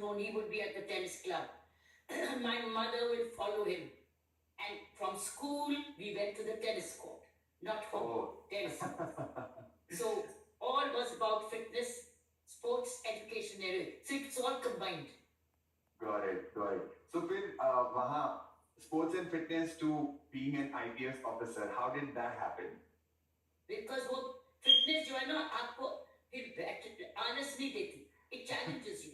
afternoon, he would be at the tennis club. My mother will follow him. And from school, we went to the tennis court, not home, tennis court. So all was about fitness, sports, education area. So it's all combined. Got it, got it. So फिर वहाँ sports and fitness to being an IPS officer, how did that happen? Because वो fitness जो है ना आपको फिर आलस नहीं देती. It challenges you.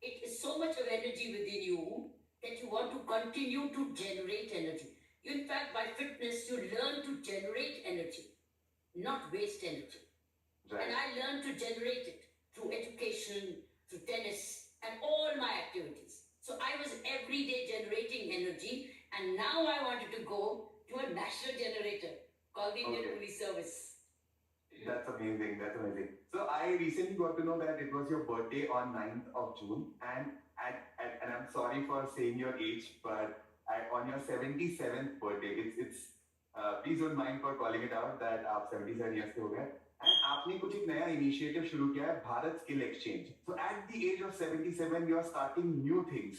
It is so much of energy within you that you want to continue to generate energy. In fact, by fitness, you learn to generate energy, not waste energy. Right. And I learned to generate it through education, through tennis, and all my activities. So I was every day generating energy, and now I wanted to go to a national generator called the Indian Police Service. That's amazing. That's amazing. So I recently got to know that it was your birthday on 9th of June, and I'm sorry for saying your age, but on your 77th birthday, please don't mind for calling it out that आप 77 years के हो गए, and आपने कुछ एक नया initiative शुरू किया है, Bharat Skill Exchange. So at the age of 77, you are starting new things.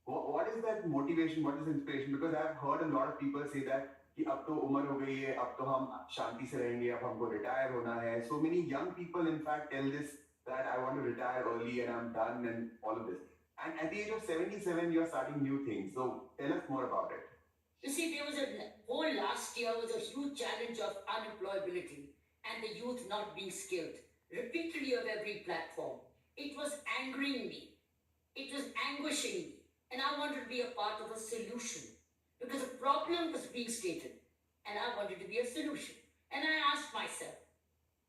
What is that motivation? What is inspiration? Because I've heard a lot of people say that कि अब तो उम्र हो गई है, अब तो हम शांति से रहेंगे, अब हमको रिटायर होना है. So many young people in fact tell this that I want to retire early and I'm done and all of this. And at the age of 77, you're starting new things. So tell us more about it. You see, there was a whole last year was a huge challenge of unemployability and the youth not being skilled. Repeatedly on every platform. It was angering me. It was anguishing me. And I wanted to be a part of a solution. Because a problem was being stated. And I wanted to be a solution. And I asked myself,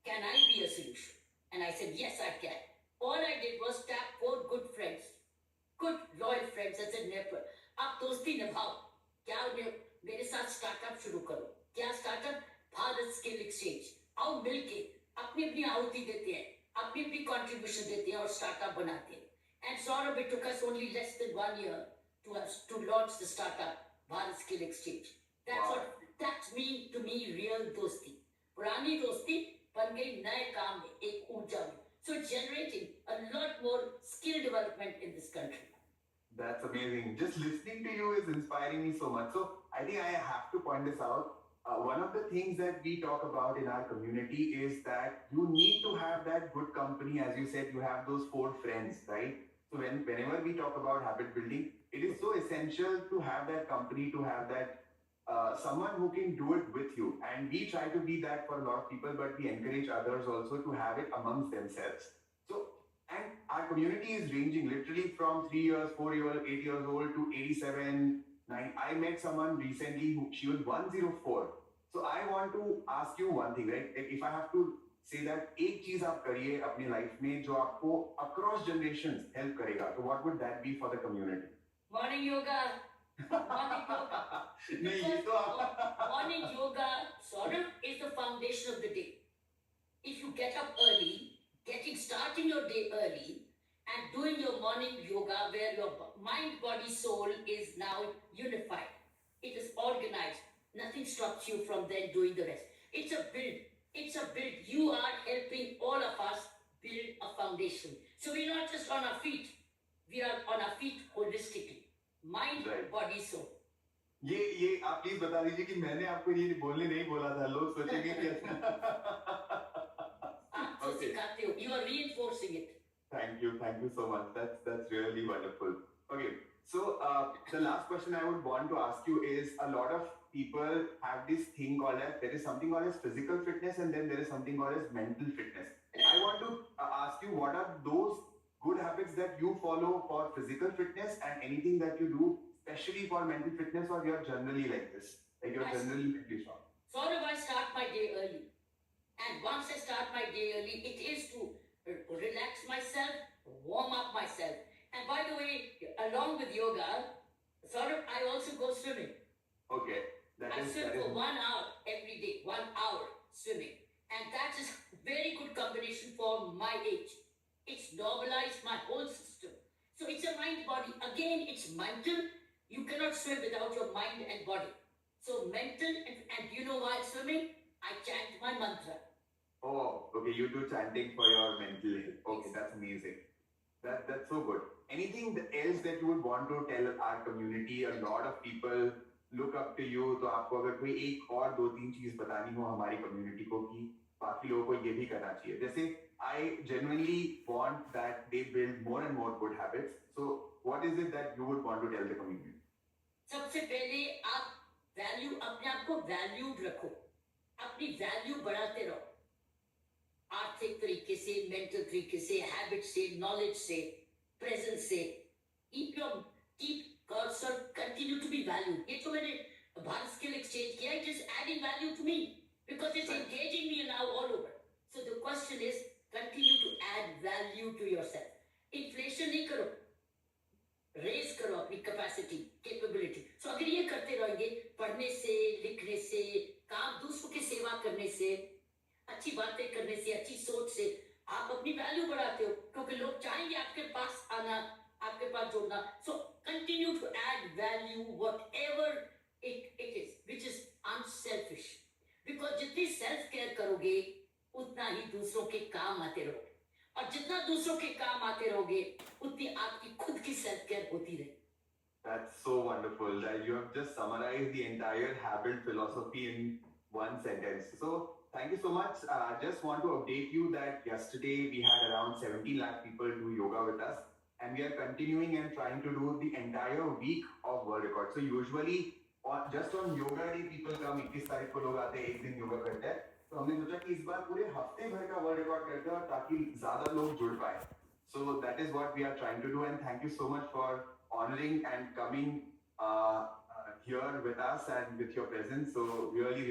can I be a solution? And I said, yes, I can. All I did was tap 4 good friends. Good, loyal friends. I said, never. आप दोस्ती निभाओ. क्या मेरे साथ startup शुरू करो. क्या startup? Bharat skill exchange. आओ मिलके अपनी अपनी आहुति देते हैं, अपनी अपनी कंट्रीब्यूशन देते हैं और स्टार्टअप बनाते हैं. And Saurabh, it took us only less than 1 year to launch the startup Bharat Skill Exchange. That's to me real dosti. पुरानी दोस्ती बन गई नए काम में, एक ऊर्जा में. So it's generating a lot more skill development in this country. That's amazing. Just listening to you is inspiring me so much. So I think I have to point this out. One of the things that we talk about in our community is that you need to have that good company. As you said, you have those 4 friends, right? So whenever we talk about habit building, it is so essential to have that company, to have that someone who can do it with you. And we try to be that for a lot of people, but we encourage others also to have it amongst themselves. So, and our community is ranging literally from 3 years, 4 years, 8 years old to 87, 9. I met someone recently she was 104. So I want to ask you one thing, right? If I have to say that एक चीज आप करिए अपनी life में जो आपको across generations help करेगा, so what would that be for the community? Morning yoga. Morning yoga. नहीं ये तो Morning yoga sort of is the foundation of the day. If you get up early, starting your day early and doing your morning yoga where your mind, body, soul is now unified. It is organized. Nothing stops you from then doing the rest. It's a build. It's a build. You are helping all of us build a foundation. So we're not just on our feet. We are on our feet holistically. Mind, Right. body, soul. ये आप please बता दीजिए कि मैंने आपको ये बोलने नहीं बोला था. लोग सोचेंगे कि आप जो सिखाते हो, you are reinforcing it. Thank you so much. That's really wonderful. Okay, so the last question I would want to ask you is, a lot of people have this thing called as, there is something called as physical fitness and then there is something called as mental fitness. I want to ask you, what are those good habits that you follow for physical fitness and anything that you do especially for mental fitness, or you're generally like this? Like you're generally mentally strong? Sort of, I start my day early. And once I start my day early, it is to relax myself, warm up myself. And by the way, along with yoga, sort of, I also go swimming. Okay. I swim for 1 hour every day, 1 hour swimming. And that is very good combination for my age. It's normalized my whole system. So it's a mind body. Again, it's mental. You cannot swim without your mind and body. So mental, and you know while swimming, I chant my mantra. Oh, okay. You do chanting for your mental health. Okay, that's amazing. That's so good. anything else that you would want to tell our community? A lot of people look up to you. तो आपको अगर कोई एक और दो तीन चीज बतानी हो हमारी community को कि बाकी लोगों को ये भी करना चाहिए. जैसे I genuinely want that they build more and more good habits. So what is it that you would want to tell the community? सबसे पहले आप वैल्यू अपने आप को वैल्यूड रखो, अपनी वैल्यू बढ़ाते रहो, आर्थिक तरीके से, मेंटल तरीके से, हैबिट से, नॉलेज से, प्रेजेंस से. Keep cursor continue to be value. ये तो मैंने भारत स्किल एक्सचेंज किया. It is adding value to me because it's engaging me now all over. So the question is continue to add value to yourself. Inflation नहीं करो, raise करो अपनी capacity, capability. सो अगर ये करते रहेंगे, पढ़ने से, लिखने से, काम दूसरों की सेवा करने से, अच्छी बातें करने से, अच्छी सोच से आप अपनी वैल्यू बढ़ाते हो, क्योंकि लोग चाहेंगे आपके पास आना, आपके पास जुड़ना. So continue to add value whatever it is which is unselfish. Because जितनी सेल्फ केयर करोगे उतना ही दूसरों के काम आते रहोगे, और जितना दूसरों के काम आते रहोगे उतनी आपकी खुद की सेल्फ केयर होती रहेगी. That's so wonderful that you have just summarized the entire habit philosophy in one sentence. So thank you so much. I just want to update you that yesterday we had around 70 lakh people do yoga with us, and we are continuing and trying to do the entire week of world record. So usually just on yoga day people come, 21 तारीख को लोग आते हैं, एक दिन योगा करते हैं. तो हमने सोचा कि इस बार पूरे हफ्ते भर का वर्ल्ड रिकॉर्ड करते हैं ताकि ज्यादा लोग जुड़ पाए. So that is what we are trying to do, and thank you so much for honoring and coming here with us and with your presence. So really